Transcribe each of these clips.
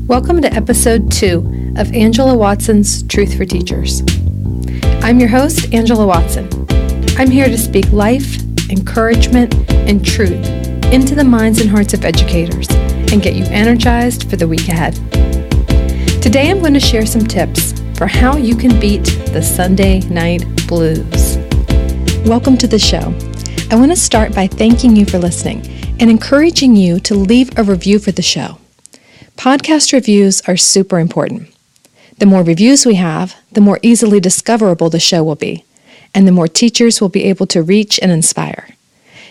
Welcome to episode 2 of Angela Watson's Truth for Teachers. I'm your host, Angela Watson. I'm here to speak life, encouragement, and truth into the minds and hearts of educators and get you energized for the week ahead. Today I'm going to share some tips for how you can beat the Sunday night blues. Welcome to the show. I want to start by thanking you for listening and encouraging you to leave a review for the show. Podcast reviews are super important. The more reviews we have, the more easily discoverable the show will be, and the more teachers will be able to reach and inspire.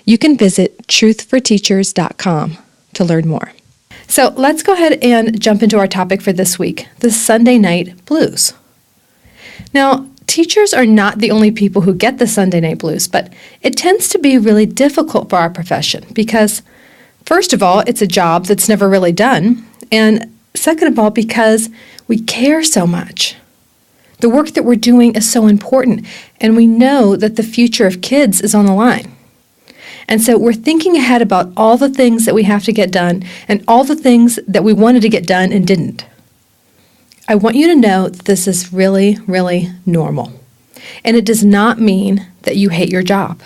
You can visit truthforteachers.com to learn more. So let's go ahead and jump into our topic for this week, the Sunday night blues. Now, teachers are not the only people who get the Sunday night blues, but it tends to be really difficult for our profession because, first of all, it's a job that's never really done. And second of all, because we care so much. The work that we're doing is so important, and we know that the future of kids is on the line. And so we're thinking ahead about all the things that we have to get done and all the things that we wanted to get done and didn't. I want you to know that this is really, really normal. And it does not mean that you hate your job.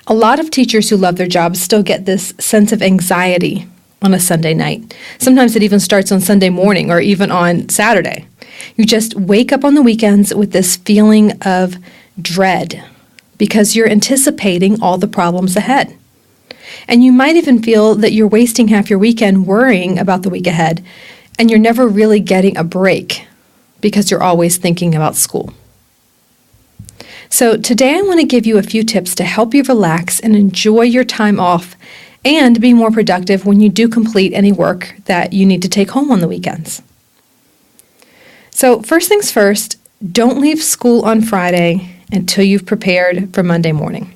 A lot of teachers who love their jobs still get this sense of anxiety on a Sunday night. Sometimes it even starts on Sunday morning or even on Saturday. You just wake up on the weekends with this feeling of dread because you're anticipating all the problems ahead. And you might even feel that you're wasting half your weekend worrying about the week ahead, and you're never really getting a break because you're always thinking about school. So today I want to give you a few tips to help you relax and enjoy your time off and be more productive when you do complete any work that you need to take home on the weekends. So first things first, don't leave school on Friday until you've prepared for Monday morning.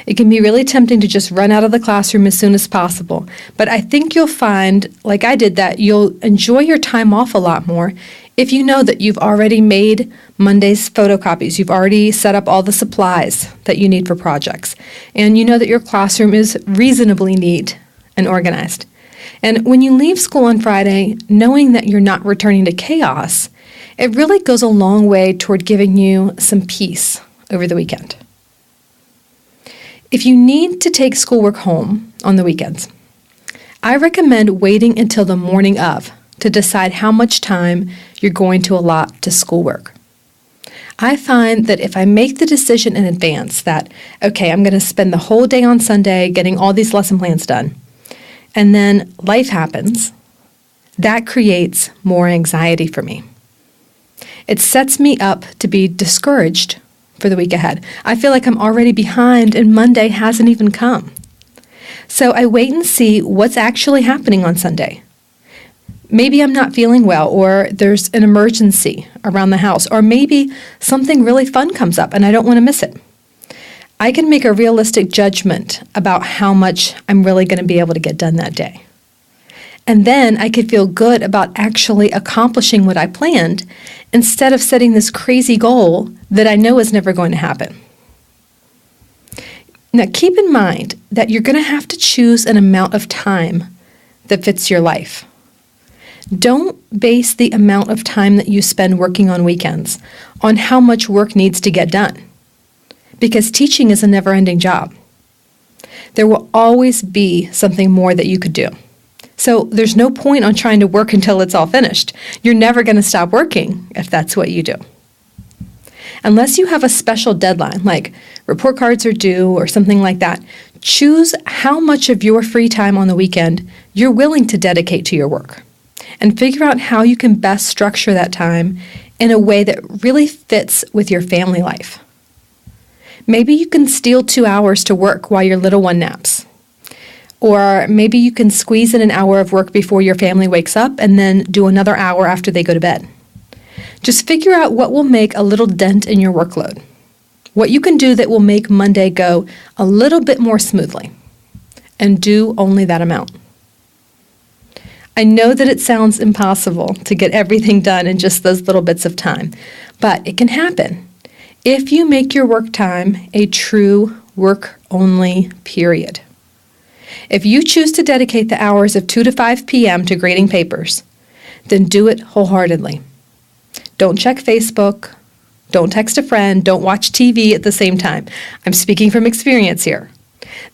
It can be really tempting to just run out of the classroom as soon as possible, but I think you'll find, like I did, that you'll enjoy your time off a lot more if you know that you've already made Monday's photocopies, you've already set up all the supplies that you need for projects, and you know that your classroom is reasonably neat and organized. And when you leave school on Friday, knowing that you're not returning to chaos, it really goes a long way toward giving you some peace over the weekend. If you need to take schoolwork home on the weekends, I recommend waiting until the morning of to decide how much time you're going to allot to schoolwork. I find that if I make the decision in advance that, okay, I'm going to spend the whole day on Sunday getting all these lesson plans done, and then life happens, that creates more anxiety for me. It sets me up to be discouraged for the week ahead. I feel like I'm already behind and Monday hasn't even come. So I wait and see what's actually happening on Sunday. Maybe I'm not feeling well, or there's an emergency around the house, or maybe something really fun comes up and I don't want to miss it. I can make a realistic judgment about how much I'm really going to be able to get done that day. And then I could feel good about actually accomplishing what I planned instead of setting this crazy goal that I know is never going to happen. Now, keep in mind that you're going to have to choose an amount of time that fits your life. Don't base the amount of time that you spend working on weekends on how much work needs to get done, because teaching is a never-ending job. There will always be something more that you could do. So there's no point on trying to work until it's all finished. You're never going to stop working if that's what you do. Unless you have a special deadline, like report cards are due or something like that, choose how much of your free time on the weekend you're willing to dedicate to your work, and figure out how you can best structure that time in a way that really fits with your family life. Maybe you can steal 2 hours to work while your little one naps. Or maybe you can squeeze in an hour of work before your family wakes up and then do another hour after they go to bed. Just figure out what will make a little dent in your workload, what you can do that will make Monday go a little bit more smoothly, and do only that amount. I know that it sounds impossible to get everything done in just those little bits of time, but it can happen if you make your work time a true work-only period. If you choose to dedicate the hours of 2 to 5 p.m. to grading papers, then do it wholeheartedly. Don't check Facebook. Don't text a friend. Don't watch TV at the same time. I'm speaking from experience here.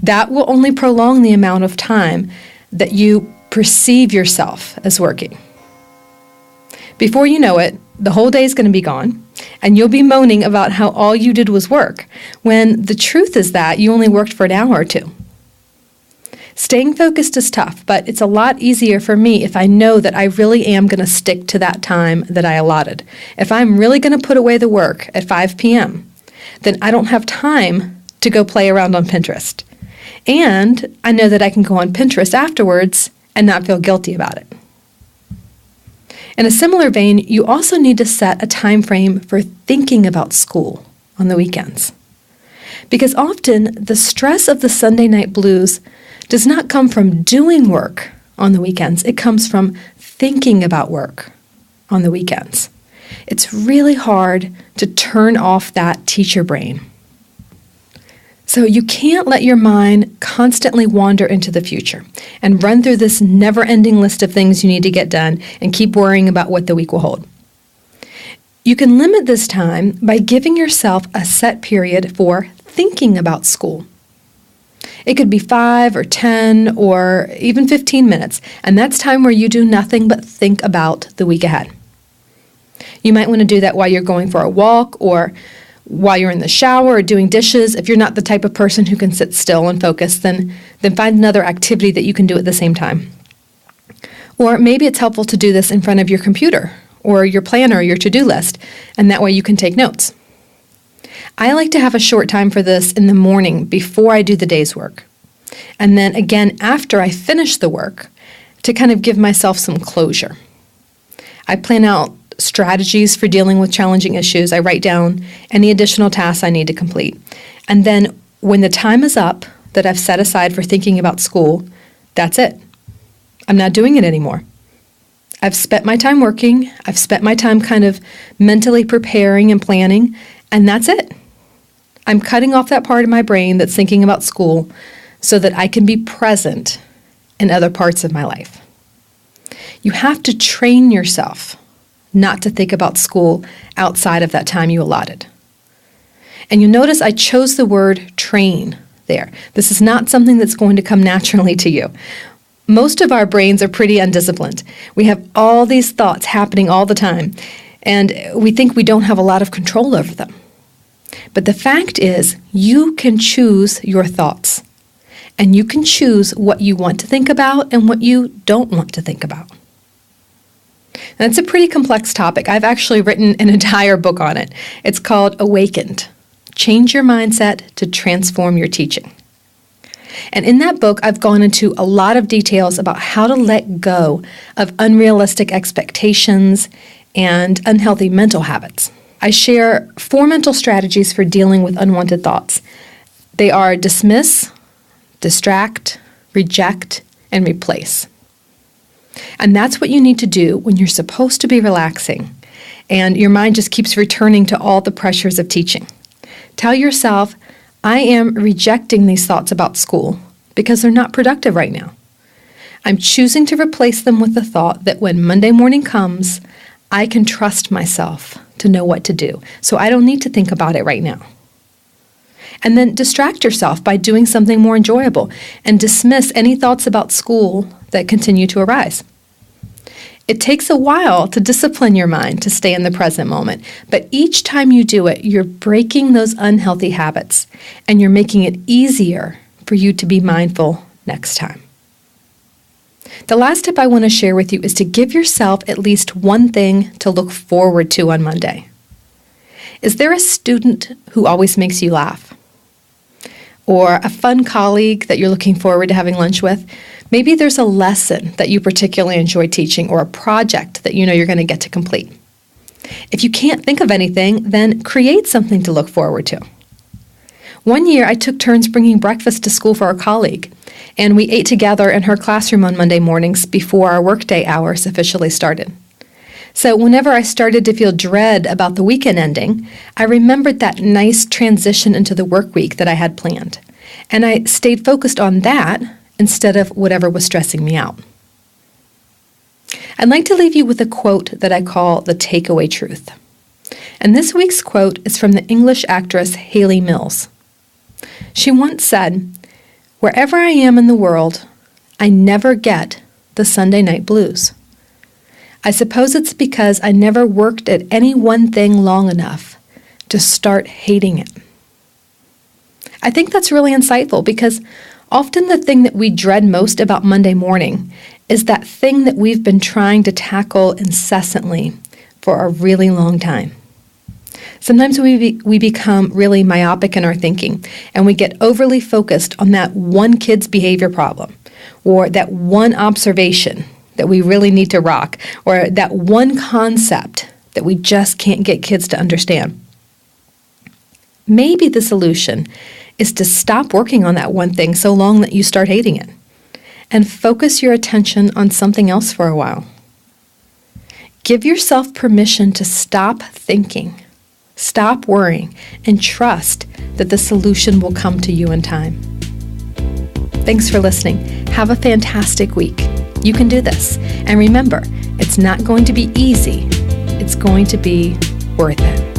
That will only prolong the amount of time that you perceive yourself as working. Before you know it, the whole day is going to be gone, and you'll be moaning about how all you did was work, when the truth is that you only worked for an hour or two. Staying focused is tough, but it's a lot easier for me if I know that I really am going to stick to that time that I allotted. If I'm really going to put away the work at 5 p.m., then I don't have time to go play around on Pinterest. And I know that I can go on Pinterest afterwards and not feel guilty about it. In a similar vein, you also need to set a time frame for thinking about school on the weekends. Because often the stress of the Sunday night blues does not come from doing work on the weekends. It comes from thinking about work on the weekends. It's really hard to turn off that teacher brain. So you can't let your mind constantly wander into the future and run through this never-ending list of things you need to get done and keep worrying about what the week will hold. You can limit this time by giving yourself a set period for thinking about school. It could be 5 or 10 or even 15 minutes, and that's time where you do nothing but think about the week ahead. You might want to do that while you're going for a walk or while you're in the shower or doing dishes. If you're not the type of person who can sit still and focus, then find another activity that you can do at the same time. Or maybe it's helpful to do this in front of your computer or your planner or your to-do list, and that way you can take notes. I like to have a short time for this in the morning before I do the day's work, and then again after I finish the work to kind of give myself some closure. I plan out strategies for dealing with challenging issues. I write down any additional tasks I need to complete. And then when the time is up that I've set aside for thinking about school, that's it. I'm not doing it anymore. I've spent my time working. I've spent my time kind of mentally preparing and planning, and that's it. I'm cutting off that part of my brain that's thinking about school so that I can be present in other parts of my life. You have to train yourself not to think about school outside of that time you allotted. And you'll notice I chose the word train there. This is not something that's going to come naturally to you. Most of our brains are pretty undisciplined. We have all these thoughts happening all the time, and we think we don't have a lot of control over them. But the fact is, you can choose your thoughts, and you can choose what you want to think about and what you don't want to think about. And it's a pretty complex topic. I've actually written an entire book on it. It's called Awakened: Change Your Mindset to Transform Your Teaching. And in that book, I've gone into a lot of details about how to let go of unrealistic expectations and unhealthy mental habits. I share 4 mental strategies for dealing with unwanted thoughts. They are dismiss, distract, reject, and replace. And that's what you need to do when you're supposed to be relaxing and your mind just keeps returning to all the pressures of teaching. Tell yourself, I am rejecting these thoughts about school because they're not productive right now. I'm choosing to replace them with the thought that when Monday morning comes, I can trust myself to know what to do, so I don't need to think about it right now. And then distract yourself by doing something more enjoyable and dismiss any thoughts about school that continue to arise. It takes a while to discipline your mind to stay in the present moment, but each time you do it, you're breaking those unhealthy habits and you're making it easier for you to be mindful next time. The last tip I want to share with you is to give yourself at least one thing to look forward to on Monday. Is there a student who always makes you laugh? Or a fun colleague that you're looking forward to having lunch with? Maybe there's a lesson that you particularly enjoy teaching or a project that you know you're going to get to complete. If you can't think of anything, then create something to look forward to. One year, I took turns bringing breakfast to school for a colleague, and we ate together in her classroom on Monday mornings before our workday hours officially started. So whenever I started to feel dread about the weekend ending, I remembered that nice transition into the work week that I had planned. And I stayed focused on that instead of whatever was stressing me out. I'd like to leave you with a quote that I call the takeaway truth. And this week's quote is from the English actress Hayley Mills. She once said, "Wherever I am in the world, I never get the Sunday night blues. I suppose it's because I never worked at any one thing long enough to start hating it." I think that's really insightful because often the thing that we dread most about Monday morning is that thing that we've been trying to tackle incessantly for a really long time. Sometimes we become really myopic in our thinking, and we get overly focused on that one kid's behavior problem, or that one observation that we really need to rock, or that one concept that we just can't get kids to understand. Maybe the solution is to stop working on that one thing so long that you start hating it, and focus your attention on something else for a while. Give yourself permission to stop thinking, stop worrying, and trust that the solution will come to you in time. Thanks for listening. Have a fantastic week. You can do this. And remember, it's not going to be easy. It's going to be worth it.